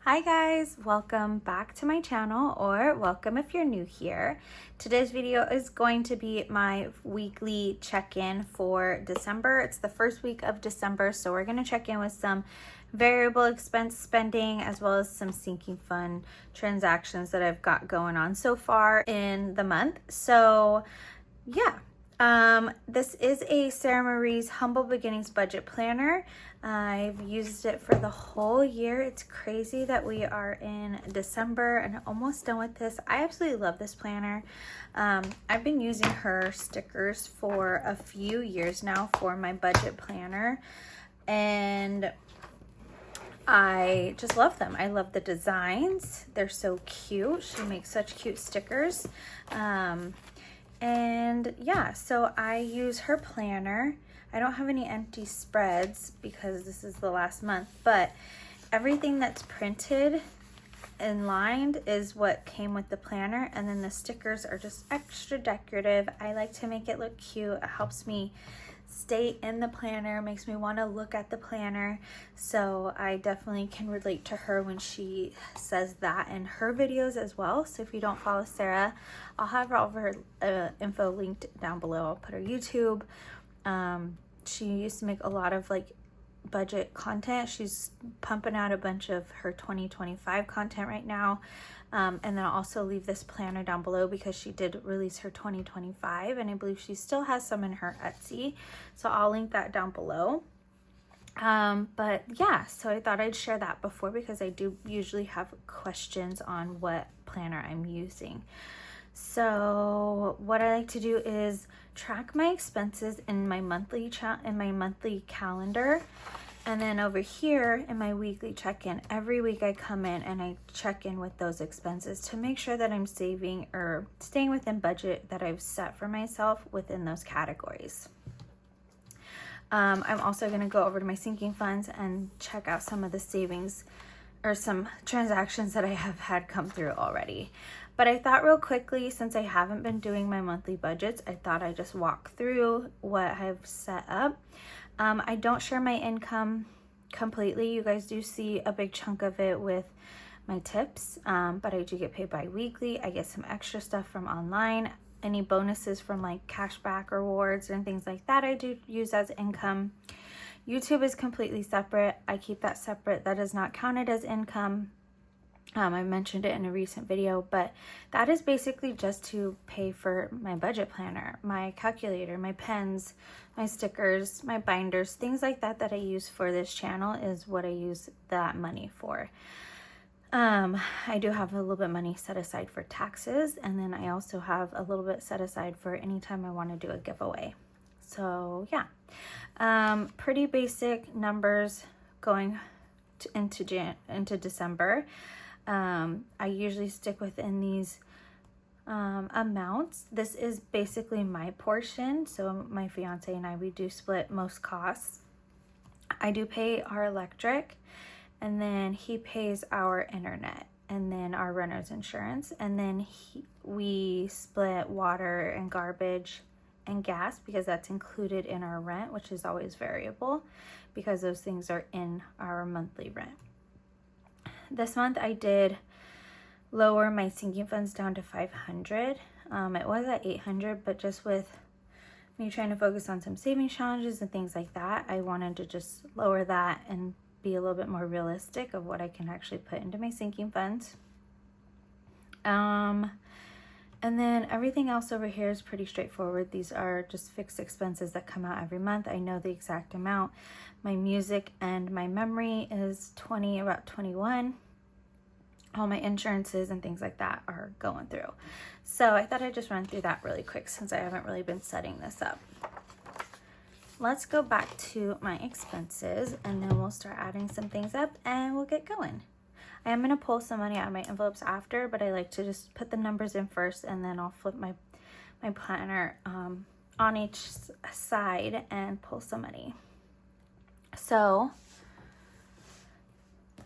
Hi guys, welcome back to my channel, or welcome if you're new here. Today's video is going to be my weekly check-in for December. It's the first week of December, so we're going to check in with some variable expense spending as well as some sinking fund transactions that I've got going on so far in the month. So yeah. This is a Sarah Marie's Humble Beginnings Budget Planner. I've used it for the whole year. It's crazy that we are in December and almost done with this. I absolutely love this planner. I've been using her stickers for a few years now for my budget planner, and I just love them. I love the designs. They're so cute. She makes such cute stickers. And yeah, so I use her planner. I don't have any empty spreads because this is the last month, but everything that's printed and lined is what came with the planner, and then the stickers are just extra decorative. I like to make it look cute. It helps me stay in the planner, makes me want to look at the planner, so I definitely can relate to her when she says that in her videos as well. So if you don't follow Sarah, I'll have all of her info linked down below. I'll put her YouTube. She used to make a lot of like budget content. She's pumping out a bunch of her 2025 content right now. And then I'll also leave this planner down below because she did release her 2025, and I believe she still has some in her Etsy, so I'll link that down below. But yeah, so I thought I'd share that before because I do usually have questions on what planner I'm using. So what I like to do is track my expenses in my monthly calendar. And then over here in my weekly check-in, every week I come in and I check in with those expenses to make sure that I'm saving or staying within budget that I've set for myself within those categories. I'm also going to go over to my sinking funds and check out some of the savings or some transactions that I have had come through already. But I thought real quickly, since I haven't been doing my monthly budgets, I thought I'd just walk through what I've set up. I don't share my income completely. You guys do see a big chunk of it with my tips, but I do get paid bi-weekly. I get some extra stuff from online. Any bonuses from like cashback rewards and things like that I do use as income. YouTube is completely separate. I keep that separate. That is not counted as income. I mentioned it in a recent video, but that is basically just to pay for my budget planner, my calculator, my pens, my stickers, my binders, things like that that I use for this channel is what I use that money for. I do have a little bit of money set aside for taxes, and then I also have a little bit set aside for anytime I want to do a giveaway. So yeah, pretty basic numbers going into December. I usually stick within these amounts. This is basically my portion. So my fiance and I, we do split most costs. I do pay our electric, and then he pays our internet, and then our renter's insurance, and then we split water and garbage and gas because that's included in our rent, which is always variable because those things are in our monthly rent. This month I did lower my sinking funds down to 500. It was at 800, but just with me trying to focus on some savings challenges and things like that, I wanted to just lower that and be a little bit more realistic of what I can actually put into my sinking funds. And then everything else over here is pretty straightforward. These are just fixed expenses that come out every month. I know the exact amount. My music and my memory is about 21. All my insurances and things like that are going through. So I thought I'd just run through that really quick since I haven't really been setting this up. Let's go back to my expenses, and then we'll start adding some things up and we'll get going. I am going to pull some money out of my envelopes after, but I like to just put the numbers in first, and then I'll flip my planner on each side and pull some money. So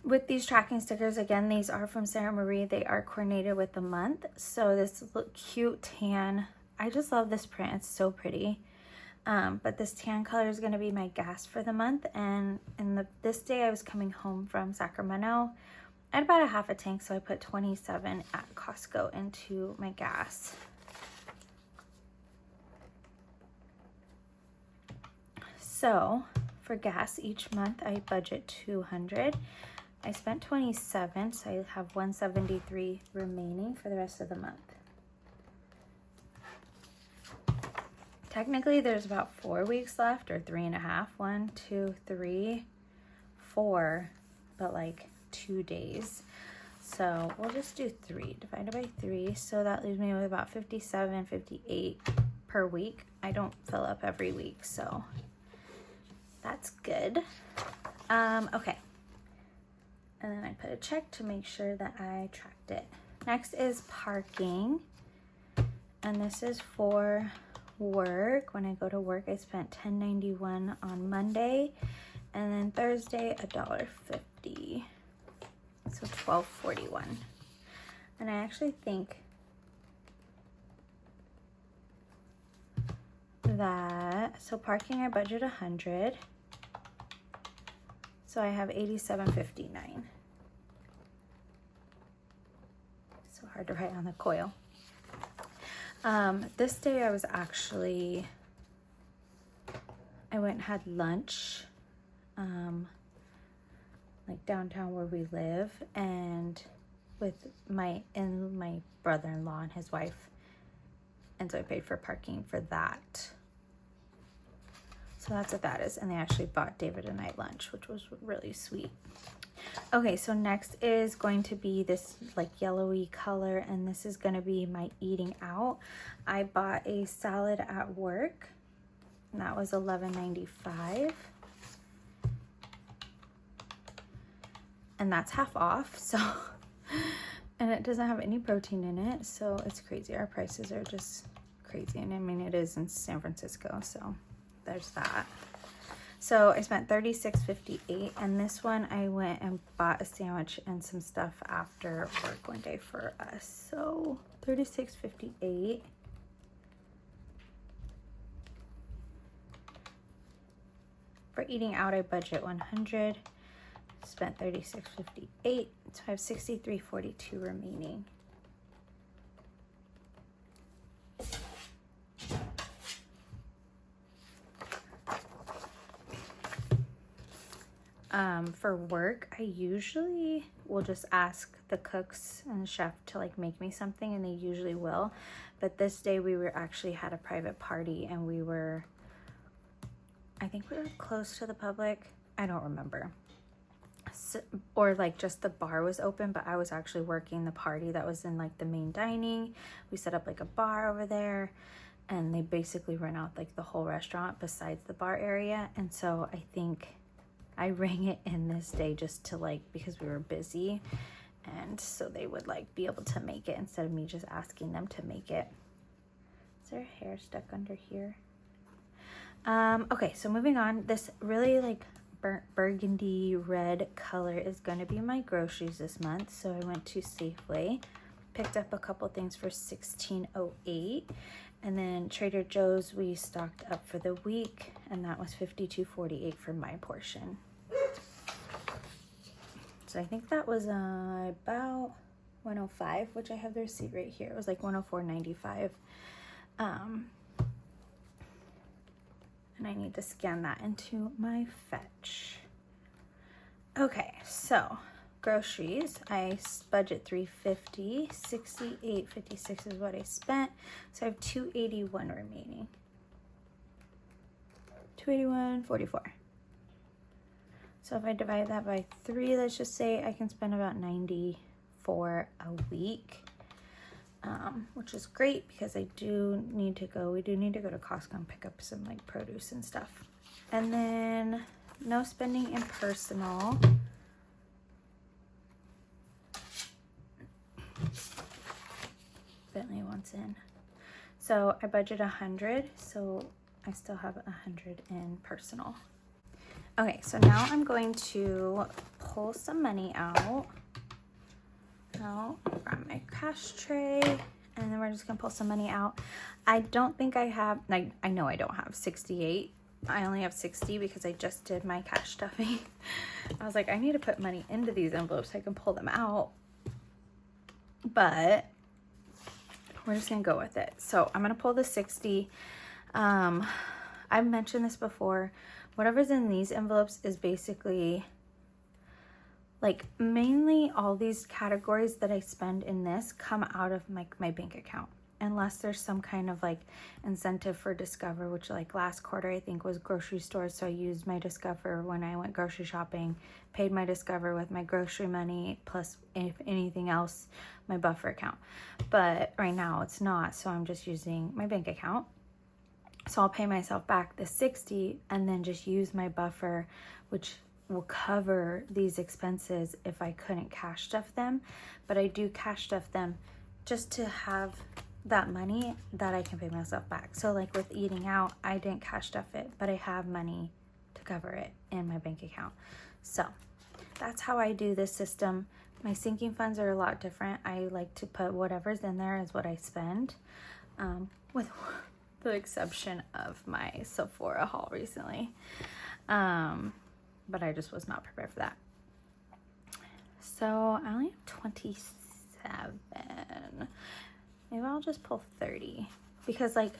with these tracking stickers, again, these are from Sarah Marie. They are coordinated with the month. So this cute tan, I just love this print. It's so pretty. But this tan color is going to be my gas for the month. And this day I was coming home from Sacramento, I had about a half a tank, so I put 27 at Costco into my gas. So for gas each month, I budget 200. I spent 27, so I have 173 remaining for the rest of the month. Technically, there's about 4 weeks left, or 3.5. 1, 2, 3, 4, but like 2 days. So we'll just do 3 divided by 3. So that leaves me with about 57, 58 per week. I don't fill up every week, so that's good. Okay. And then I put a check to make sure that I tracked it. Next is parking. And this is for work. When I go to work, I spent $10.91 on Monday, and then Thursday $1.50, so $12.41. And I actually think that, so parking I budget 100, so I have $87.59. So hard to write on the coil. This day I was actually, I went and had lunch, like downtown where we live, and with my brother-in-law and his wife. And so I paid for parking for that. So that's what that is. And they actually bought David and I lunch, which was really sweet. Okay, so next is going to be this like yellowy color, and this is going to be my eating out. I bought a salad at work, and that was $11.95. And that's half off, so, and it doesn't have any protein in it, so it's crazy. Our prices are just crazy, and I mean, it is in San Francisco, so there's that. So I spent $36.58, and this one I went and bought a sandwich and some stuff after work one day for us. So $36.58. For eating out, I budget 100. Spent $36.58, so I have $63.42 remaining. For work, I usually will just ask the cooks and the chef to like make me something, and they usually will. But this day we were actually had a private party, and I think we were close to the public. I don't remember. So, or like just the bar was open, but I was actually working the party that was in like the main dining. We set up like a bar over there, and they basically rent out like the whole restaurant besides the bar area. And so I think I rang it in this day just to like, because we were busy, and so they would like be able to make it instead of me just asking them to make it. Is there hair stuck under here? Okay, so moving on, this really like burnt burgundy red color is going to be my groceries this month. So I went to Safeway, picked up a couple things for $16.08, and then Trader Joe's we stocked up for the week, and that was $52.48 for my portion. So I think that was about $105, which I have the receipt right here. It was like $104.95. And I need to scan that into my fetch. Okay, so groceries, I budget $350, $68.56 is what I spent. So I have $281 remaining. $281.44. So if I divide that by 3, let's just say I can spend about $94 a week. Which is great because we do need to go to Costco and pick up some like produce and stuff. And then no spending in personal. Bentley wants in. So I budget 100, so I still have 100 in personal. Okay, so now I'm going to pull some money out from my cash tray, and then we're just gonna pull some money out. I don't think I have, like, I know I don't have 68 I only have 60 because I just did my cash stuffing. I was like, I need to put money into these envelopes so I can pull them out. But we're just gonna go with it. So I'm gonna pull the 60. I've mentioned this before. Whatever's in these envelopes is basically like mainly all these categories that I spend in this come out of my bank account. Unless there's some kind of like incentive for Discover, which like last quarter I think was grocery stores. So I used my Discover when I went grocery shopping, paid my Discover with my grocery money, plus if anything else, my buffer account. But right now it's not, so I'm just using my bank account. So I'll pay myself back the 60 and then just use my buffer, which will cover these expenses if I couldn't cash stuff them. But I do cash stuff them just to have that money that I can pay myself back. So like with eating out, I didn't cash stuff it, but I have money to cover it in my bank account. So that's how I do this system. My sinking funds are a lot different. I like to put whatever's in there is what I spend, with the exception of my Sephora haul recently. But I just was not prepared for that. So I only have 27. Maybe I'll just pull 30 because like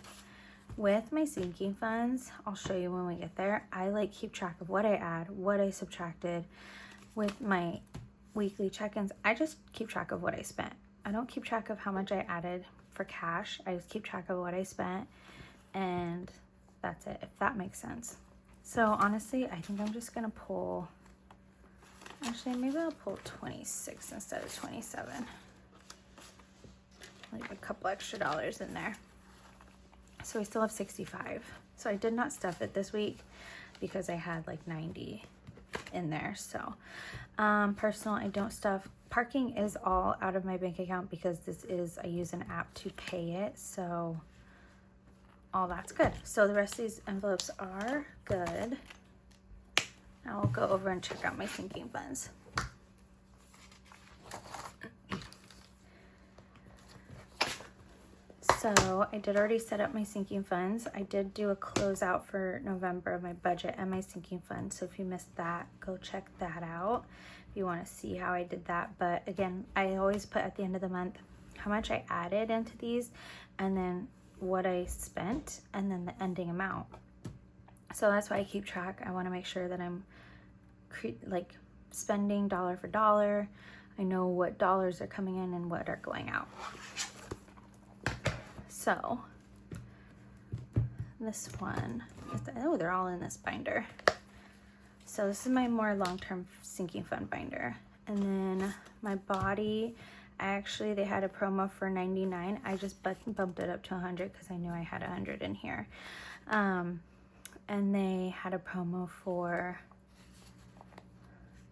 with my sinking funds, I'll show you when we get there. I like keep track of what I add, what I subtracted. With my weekly check-ins, I just keep track of what I spent. I don't keep track of how much I added for cash. I just keep track of what I spent, and that's it, if that makes sense. So honestly, I think I'm just gonna pull, actually maybe I'll pull 26 instead of 27. Like a couple extra dollars in there. So we still have 65. So I did not stuff it this week because I had like 90 in there. So personal, I don't stuff. Parking is all out of my bank account because I use an app to pay it. So all that's good. So the rest of these envelopes are good. Now I'll go over and check out my sinking funds. So I did already set up my sinking funds. I did do a closeout for November of my budget and my sinking fund. So if you missed that, go check that out if you want to see how I did that. But again, I always put at the end of the month how much I added into these and then what I spent and then the ending amount. So that's why I keep track. I want to make sure that I'm like spending dollar for dollar. I know what dollars are coming in and what are going out. So this one, oh, they're all in this binder. So this is my more long-term sinking fund binder. And then my body, they had a promo for $99. I just bumped it up to $100 because I knew I had $100 in here. And they had a promo for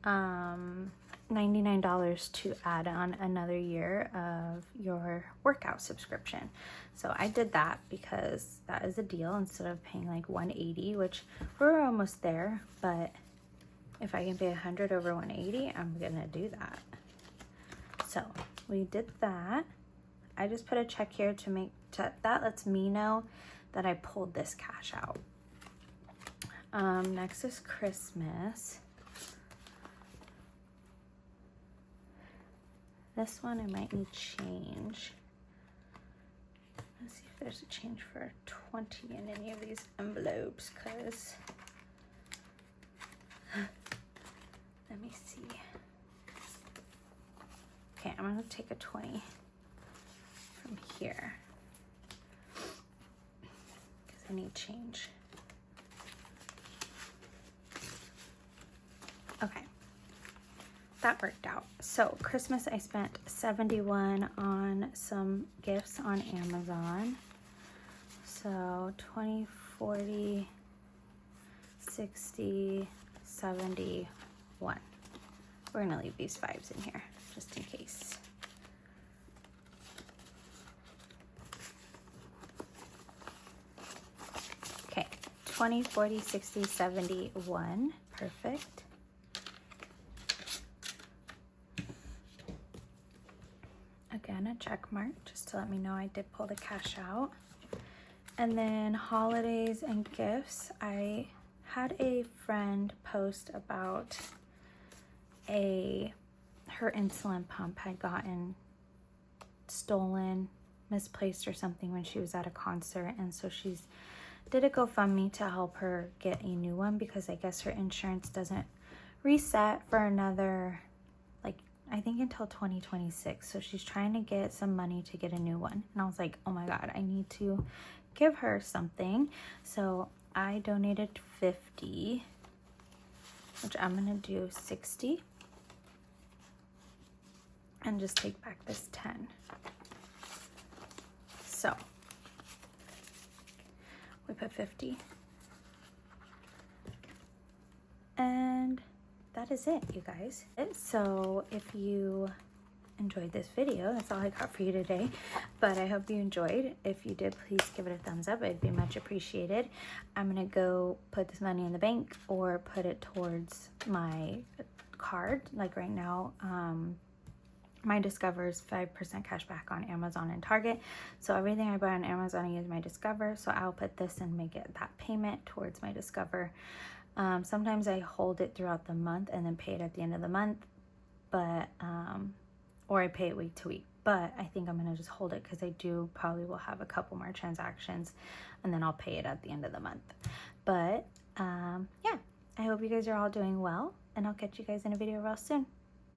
$99 to add on another year of your workout subscription. So I did that because that is a deal instead of paying like $180, which we're almost there, but if I can pay $100 over $180, I'm gonna do that. So we did that. I just put a check here that lets me know that I pulled this cash out. Next is Christmas. This one I might need change. Let's see if there's a change for 20 in any of these envelopes, because let me see. Okay, I'm gonna take a 20 from here because I need change. Okay. That worked out. So Christmas I spent $71 on some gifts on Amazon. So 20, 40, 60, 71. We're gonna leave these 5s in here just in case. Okay, 20, 40, 60, 71. Perfect. Again, a check mark just to let me know I did pull the cash out. And then holidays and gifts. I had a friend post about her insulin pump had gotten stolen, misplaced or something when she was at a concert, and so she's did a GoFundMe to help her get a new one because I guess her insurance doesn't reset for another, like, I think until 2026. So she's trying to get some money to get a new one. And I was like, oh my God, I need to give her something. So I donated 50, which I'm gonna do 60 and just take back this 10. So we put 50. And that is it, you guys. So if you enjoyed this video, that's all I got for you today, but I hope you enjoyed. If you did, please give it a thumbs up. It'd be much appreciated. I'm gonna go put this money in the bank or put it towards my card. Like right now, my Discover is 5% cash back on Amazon and Target. So everything I buy on Amazon, I use my Discover. So I'll put this and make it that payment towards my Discover. Sometimes I hold it throughout the month and then pay it at the end of the month, but or I pay it week to week. But I think I'm gonna just hold it because I probably will have a couple more transactions, and then I'll pay it at the end of the month. But yeah, I hope you guys are all doing well, and I'll catch you guys in a video real soon.